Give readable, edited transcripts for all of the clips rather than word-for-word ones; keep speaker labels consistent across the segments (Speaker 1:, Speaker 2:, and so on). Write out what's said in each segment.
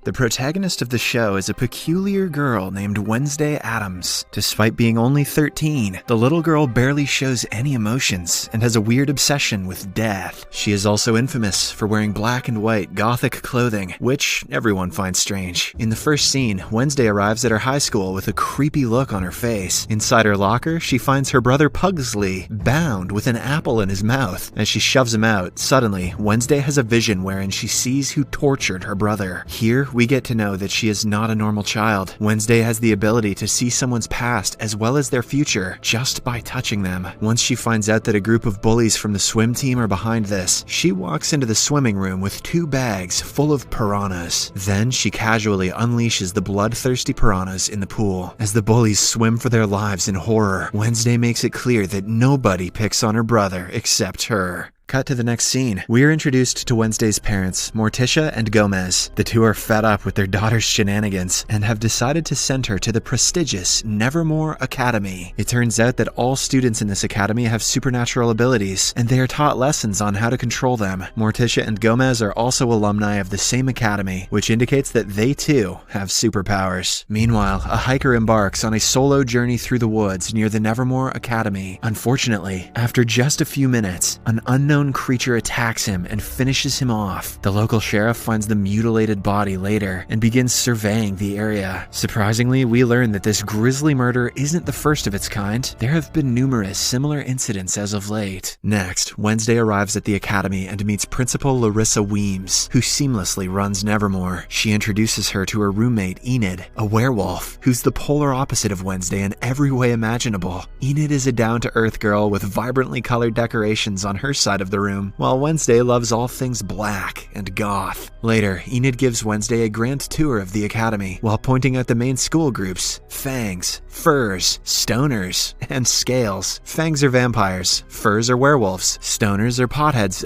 Speaker 1: The protagonist of the show is a peculiar girl named Wednesday Addams. Despite being only 13, the little girl barely shows any emotions and has a weird obsession with death. She is also infamous for wearing black and white gothic clothing, which everyone finds strange. In the first scene, Wednesday arrives at her high school with a creepy look on her face. Inside her locker, she finds her brother Pugsley bound with an apple in his mouth. As she shoves him out, suddenly, Wednesday has a vision wherein she sees who tortured her brother. Here, we get to know that she is not a normal child. Wednesday has the ability to see someone's past as well as their future just by touching them. Once she finds out that a group of bullies from the swim team are behind this, she walks into the swimming room with 2 bags full of piranhas. Then she casually unleashes the bloodthirsty piranhas in the pool. As the bullies swim for their lives in horror, Wednesday makes it clear that nobody picks on her brother except her. Cut to the next scene. We are introduced to Wednesday's parents, Morticia and Gomez. The two are fed up with their daughter's shenanigans and have decided to send her to the prestigious Nevermore Academy. It turns out that all students in this academy have supernatural abilities, and they are taught lessons on how to control them. Morticia and Gomez are also alumni of the same academy, which indicates that they too have superpowers. Meanwhile, a hiker embarks on a solo journey through the woods near the Nevermore Academy. Unfortunately, after just a few minutes, an unknown creature attacks him and finishes him off. The local sheriff finds the mutilated body later and begins surveying the area. Surprisingly, we learn that this grisly murder isn't the first of its kind. There have been numerous similar incidents as of late. Next, Wednesday arrives at the academy and meets Principal Larissa Weems, who seamlessly runs Nevermore. She introduces her to her roommate Enid, a werewolf, who's the polar opposite of Wednesday in every way imaginable. Enid is a down-to-earth girl with vibrantly colored decorations on her side of the room, while Wednesday loves all things black and goth. Later, Enid gives Wednesday a grand tour of the academy, while pointing out the main school groups: Fangs, Furs, Stoners, and Scales. Fangs are vampires, Furs are werewolves, Stoners are potheads,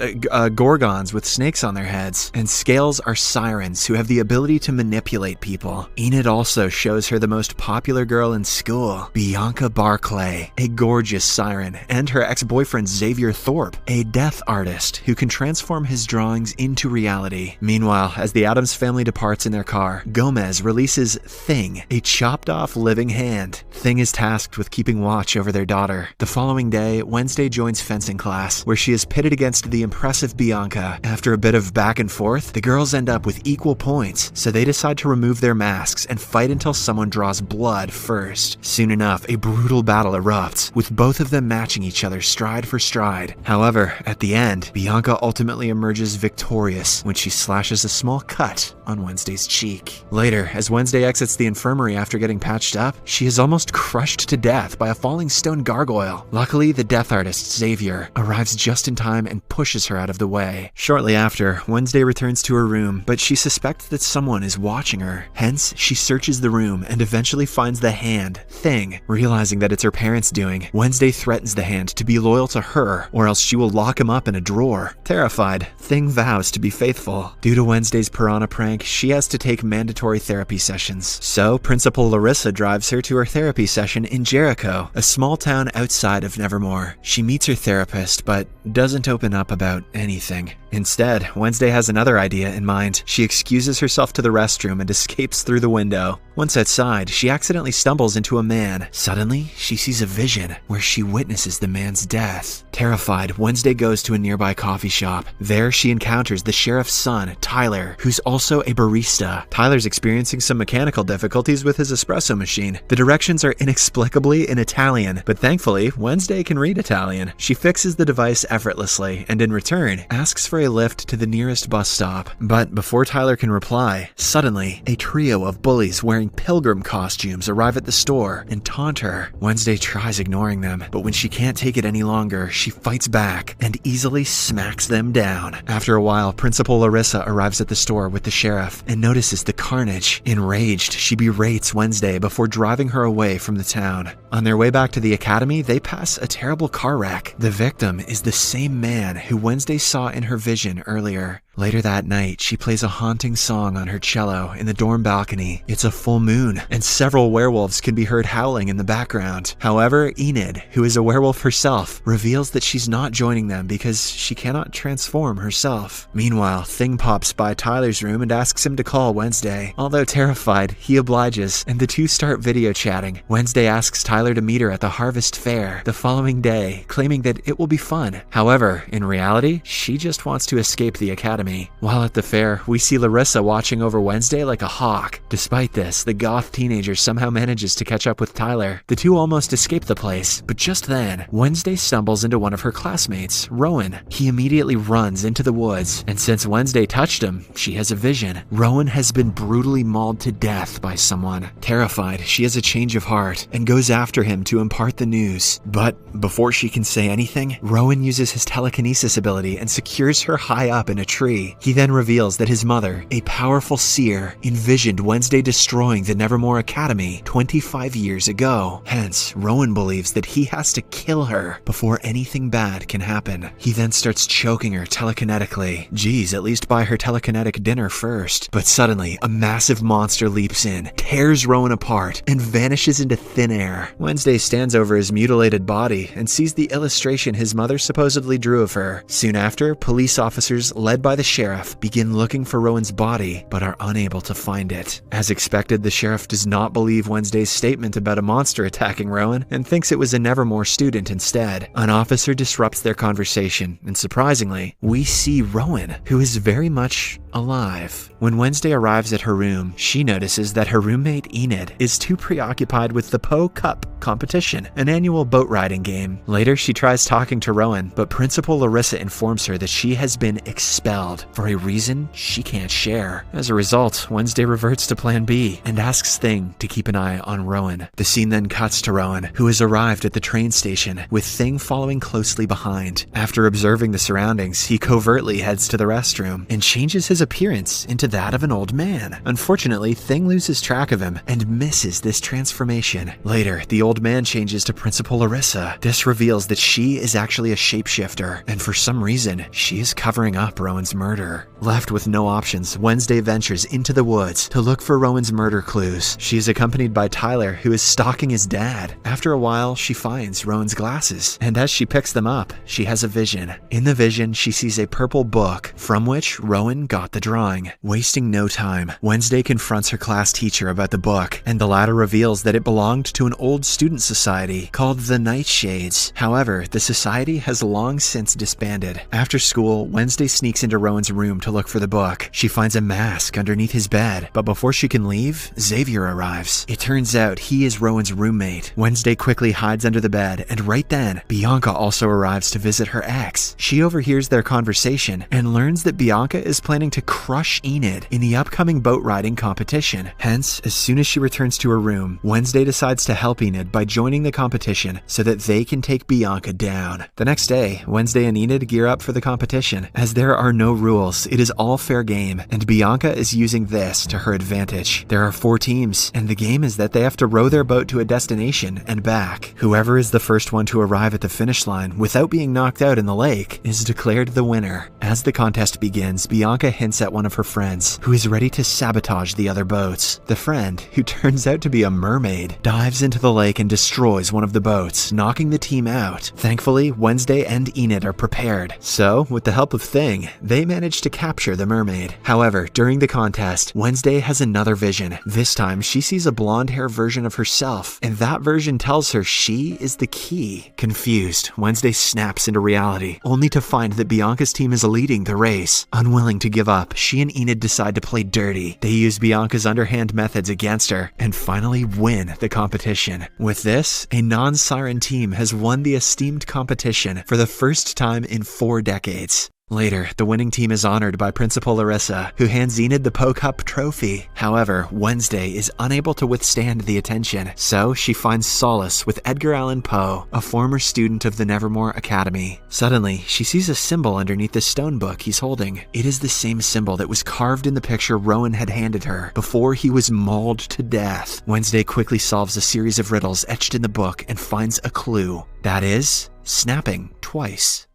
Speaker 1: gorgons with snakes on their heads, and Scales are sirens who have the ability to manipulate people. Enid also shows her the most popular girl in school, Bianca Barclay, a gorgeous siren, and her ex-boyfriend Xavier Thorpe, a death artist who can transform his drawings into reality. Meanwhile, as the Addams family departs in their car, Gomez releases Thing, a chopped-off living hand. Thing is tasked with keeping watch over their daughter. The following day, Wednesday joins fencing class, where she is pitted against the impressive Bianca. After a bit of back and forth, the girls end up with equal points, so they decide to remove their masks and fight until someone draws blood first. Soon enough, a brutal battle erupts, with both of them matching each other stride for stride. However, at the end, Bianca ultimately emerges victorious when she slashes a small cut on Wednesday's cheek. Later, as Wednesday exits the infirmary after getting patched up, she is almost crushed to death by a falling stone gargoyle. Luckily, the death artist, Xavier, arrives just in time and pushes her out of the way. Shortly after, Wednesday returns to her room, but she suspects that someone is watching her. Hence, she searches the room and eventually finds the hand, Thing. Realizing that it's her parents' doing, Wednesday threatens the hand to be loyal to her, or else she will lock him up in a drawer. Terrified, Thing vows to be faithful. Due to Wednesday's piranha prank, she has to take mandatory therapy sessions. So, Principal Larissa drives her to her therapy session in Jericho, a small town outside of Nevermore. She meets her therapist, but doesn't open up about anything. Instead, Wednesday has another idea in mind. She excuses herself to the restroom and escapes through the window. Once outside, she accidentally stumbles into a man. Suddenly, she sees a vision where she witnesses the man's death. Terrified, Wednesday goes to a nearby coffee shop. There, she encounters the sheriff's son, Tyler, who's also a barista. Tyler's experiencing some mechanical difficulties with his espresso machine. The directions are inexplicably in Italian, but thankfully, Wednesday can read Italian. She fixes the device effortlessly, and in return, asks for a lift to the nearest bus stop. But before Tyler can reply, suddenly, a trio of bullies wearing pilgrim costumes arrive at the store and taunt her. Wednesday tries ignoring them, but when she can't take it any longer, she fights back and easily smacks them down. After a while, Principal Larissa arrives at the store with the sheriff and notices the carnage. Enraged, she berates Wednesday before driving her away from the town. On their way back to the academy, they pass a terrible car wreck. The victim is the same man who Wednesday saw in her vision earlier. Later that night, she plays a haunting song on her cello in the dorm balcony. It's a full moon, and several werewolves can be heard howling in the background. However, Enid, who is a werewolf herself, reveals that she's not joining them because she cannot transform herself. Meanwhile, Thing pops by Tyler's room and asks him to call Wednesday. Although terrified, he obliges, and the two start video chatting. Wednesday asks Tyler to meet her at the Harvest Fair the following day, claiming that it will be fun. However, in reality, she just wants to escape the academy. While at the fair, we see Larissa watching over Wednesday like a hawk. Despite this, the goth teenager somehow manages to catch up with Tyler. The two almost escape the place, but just then, Wednesday stumbles into one of her classmates, Rowan. He immediately runs into the woods, and since Wednesday touched him, she has a vision. Rowan has been brutally mauled to death by someone. Terrified, she has a change of heart and goes after him to impart the news. But before she can say anything, Rowan uses his telekinesis ability and secures her high up in a tree. He then reveals that his mother, a powerful seer, envisioned Wednesday destroying the Nevermore Academy 25 years ago. Hence, Rowan believes that he has to kill her before anything bad can happen. He then starts choking her telekinetically. Geez, at least buy her telekinetic dinner first. But suddenly, a massive monster leaps in, tears Rowan apart, and vanishes into thin air. Wednesday stands over his mutilated body and sees the illustration his mother supposedly drew of her. Soon after, police officers led by the sheriff begin looking for Rowan's body, but are unable to find it. As expected, the sheriff does not believe Wednesday's statement about a monster attacking Rowan and thinks it was a Nevermore student instead. An officer disrupts their conversation, and surprisingly, we see Rowan, who is very much alive. When Wednesday arrives at her room, she notices that her roommate Enid is too preoccupied with the Po Cup competition, an annual boat riding game. Later, she tries talking to Rowan, but Principal Larissa informs her that she has been expelled for a reason she can't share. As a result, Wednesday reverts to Plan B and asks Thing to keep an eye on Rowan. The scene then cuts to Rowan, who has arrived at the train station, with Thing following closely behind. After observing the surroundings, he covertly heads to the restroom and changes his appearance into that of an old man. Unfortunately, Thing loses track of him and misses this transformation. Later, the old man changes to Principal Larissa. This reveals that she is actually a shapeshifter, and for some reason, she is covering up Rowan's murder. Left with no options, Wednesday ventures into the woods to look for Rowan's murder clues. She is accompanied by Tyler, who is stalking his dad. After a while, she finds Rowan's glasses, and as she picks them up, she has a vision. In the vision, she sees a purple book from which Rowan got the drawing. Wasting no time, Wednesday confronts her class teacher about the book, and the latter reveals that it belonged to an old student society called the Nightshades. However, the society has long since disbanded. After school, Wednesday sneaks into Rowan's room to look for the book. She finds a mask underneath his bed, but before she can leave, Xavier arrives. It turns out he is Rowan's roommate. Wednesday quickly hides under the bed, and right then, Bianca also arrives to visit her ex. She overhears their conversation and learns that Bianca is planning to crush Enid in the upcoming boat riding competition. Hence, as soon as she returns to her room, Wednesday decides to help Enid by joining the competition so that they can take Bianca down. The next day, Wednesday and Enid gear up for the competition. As there are no rules, it is all fair game, and Bianca is using this to her advantage. There are 4 teams, and the game is that they have to row their boat to a destination and back. Whoever is the first one to arrive at the finish line without being knocked out in the lake is declared the winner. As the contest begins, Bianca hints at one of her friends, who is ready to sabotage the other boats. The friend, who turns out to be a mermaid, dives into the lake and destroys one of the boats, knocking the team out. Thankfully, Wednesday and Enid are prepared, so with the help of Thing, they manage to capture the mermaid. However, during the contest, Wednesday has another vision. This time, she sees a blonde hair version of herself, and that version tells her she is the key. Confused, Wednesday snaps into reality, only to find that Bianca's team is leading the race. Unwilling to give up, she and Enid decide to play dirty. They use Bianca's underhand methods against her, and finally win the competition. With this, a non-siren team has won the esteemed competition for the first time in 4 decades. Later, the winning team is honored by Principal Larissa, who hands Enid the Po Cup trophy. However, Wednesday is unable to withstand the attention, so she finds solace with Edgar Allan Poe, a former student of the Nevermore Academy. Suddenly, she sees a symbol underneath the stone book he's holding. It is the same symbol that was carved in the picture Rowan had handed her before he was mauled to death. Wednesday quickly solves a series of riddles etched in the book and finds a clue. That is, snapping twice.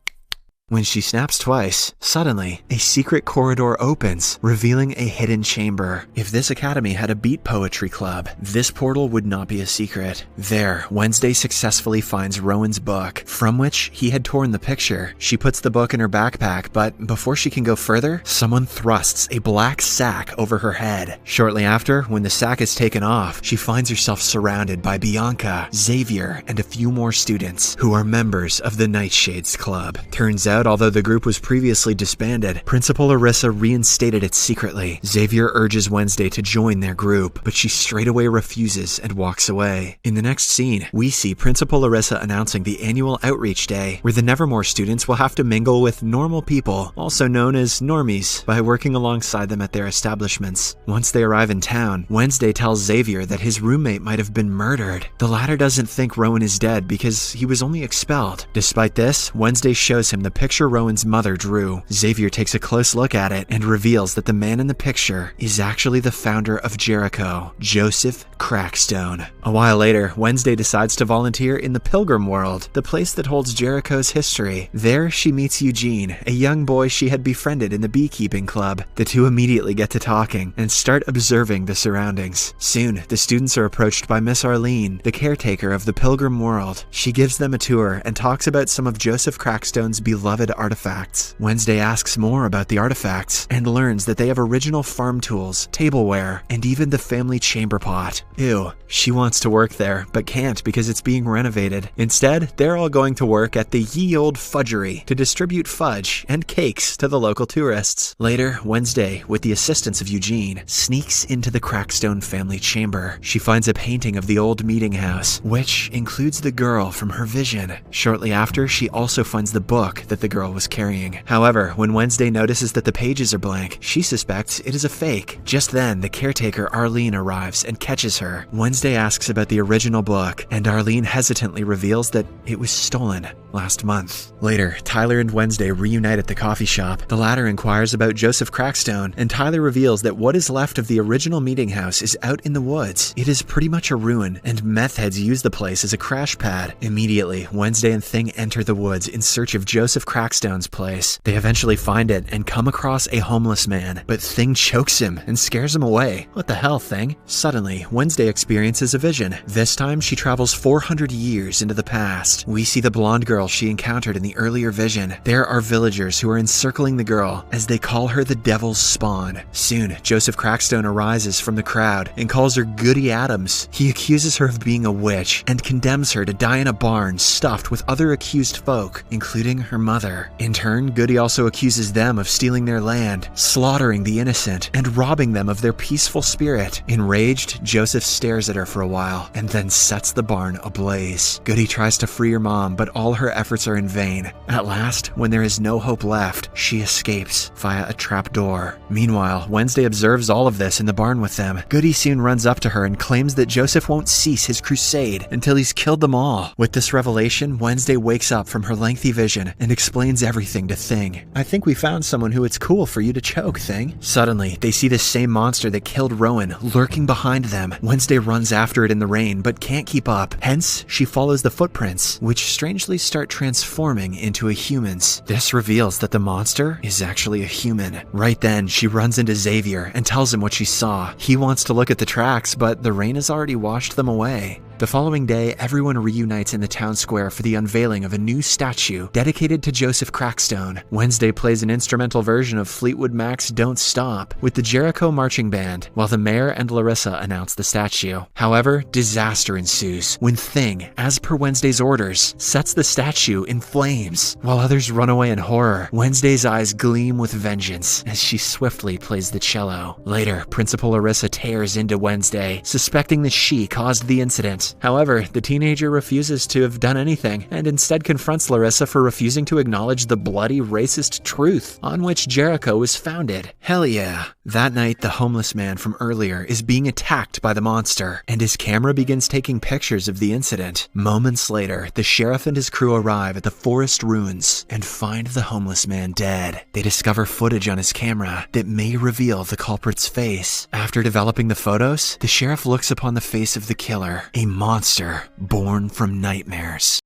Speaker 1: When she snaps twice, suddenly, a secret corridor opens, revealing a hidden chamber. If this academy had a beat poetry club, this portal would not be a secret. There, Wednesday successfully finds Rowan's book, from which he had torn the picture. She puts the book in her backpack, but before she can go further, someone thrusts a black sack over her head. Shortly after, when the sack is taken off, she finds herself surrounded by Bianca, Xavier, and a few more students, who are members of the Nightshades Club. Turns out, although the group was previously disbanded, Principal Arissa reinstated it secretly. Xavier urges Wednesday to join their group, but she straightaway refuses and walks away. In the next scene, we see Principal Arissa announcing the annual Outreach Day, where the Nevermore students will have to mingle with normal people, also known as normies, by working alongside them at their establishments. Once they arrive in town, Wednesday tells Xavier that his roommate might have been murdered. The latter doesn't think Rowan is dead because he was only expelled. Despite this, Wednesday shows him the picture Rowan's mother drew. Xavier takes a close look at it and reveals that the man in the picture is actually the founder of Jericho, Joseph Crackstone. A while later, Wednesday decides to volunteer in the Pilgrim World, the place that holds Jericho's history. There, she meets Eugene, a young boy she had befriended in the beekeeping club. The two immediately get to talking and start observing the surroundings. Soon, the students are approached by Miss Arlene, the caretaker of the Pilgrim World. She gives them a tour and talks about some of Joseph Crackstone's beloved artifacts. Wednesday asks more about the artifacts and learns that they have original farm tools, tableware, and even the family chamber pot. Ew. She wants to work there, but can't because it's being renovated. Instead, they're all going to work at the Ye Old Fudgery to distribute fudge and cakes to the local tourists. Later, Wednesday, with the assistance of Eugene, sneaks into the Crackstone family chamber. She finds a painting of the old meeting house, which includes the girl from her vision. Shortly after, she also finds the book that the girl was carrying. However, when Wednesday notices that the pages are blank, she suspects it is a fake. Just then, the caretaker Arlene arrives and catches her. Wednesday asks about the original book, and Arlene hesitantly reveals that it was stolen last month. Later, Tyler and Wednesday reunite at the coffee shop. The latter inquires about Joseph Crackstone, and Tyler reveals that what is left of the original meeting house is out in the woods. It is pretty much a ruin, and meth heads use the place as a crash pad. Immediately, Wednesday and Thing enter the woods in search of Joseph Crackstone's place. They eventually find it and come across a homeless man, but Thing chokes him and scares him away. What the hell, Thing? Suddenly, Wednesday experiences a vision. This time, she travels 400 years into the past. We see the blonde girl she encountered in the earlier vision. There are villagers who are encircling the girl as they call her the devil's spawn. Soon, Joseph Crackstone arises from the crowd and calls her BuIIied Addams. He accuses her of being a witch and condemns her to die in a barn stuffed with other accused folk, including her mother. In turn, BuIIied also accuses them of stealing their land, slaughtering the innocent, and robbing them of their peaceful spirit. Enraged, Joseph stares at her for a while and then sets the barn ablaze. BuIIied tries to free her mom, but all her efforts are in vain. At last, when there is no hope left, she escapes via a trap door. Meanwhile, Wednesday observes all of this in the barn with them. BuIIied soon runs up to her and claims that Joseph won't cease his crusade until he's killed them all. With this revelation, Wednesday wakes up from her lengthy vision and explains everything to Thing. I think we found someone who it's cool for you to choke, Thing. Suddenly, they see the same monster that killed Rowan lurking behind them. Wednesday runs after it in the rain, but can't keep up. Hence, she follows the footprints, which strangely start transforming into a human's. This reveals that the monster is actually a human. Right then, she runs into Xavier and tells him what she saw. He wants to look at the tracks, but the rain has already washed them away. The following day, everyone reunites in the town square for the unveiling of a new statue dedicated to Joseph Crackstone. Wednesday plays an instrumental version of Fleetwood Mac's Don't Stop with the Jericho marching band, while the mayor and Larissa announce the statue. However, disaster ensues when Thing, as per Wednesday's orders, sets the statue in flames. While others run away in horror, Wednesday's eyes gleam with vengeance as she swiftly plays the cello. Later, Principal Larissa tears into Wednesday, suspecting that she caused the incident. However, the teenager refuses to have done anything and instead confronts Larissa for refusing to acknowledge the bloody racist truth on which Jericho was founded. Hell yeah. That night, the homeless man from earlier is being attacked by the monster, and his camera begins taking pictures of the incident. Moments later, the sheriff and his crew arrive at the forest ruins and find the homeless man dead. They discover footage on his camera that may reveal the culprit's face. After developing the photos, the sheriff looks upon the face of the killer, a monster born from nightmares.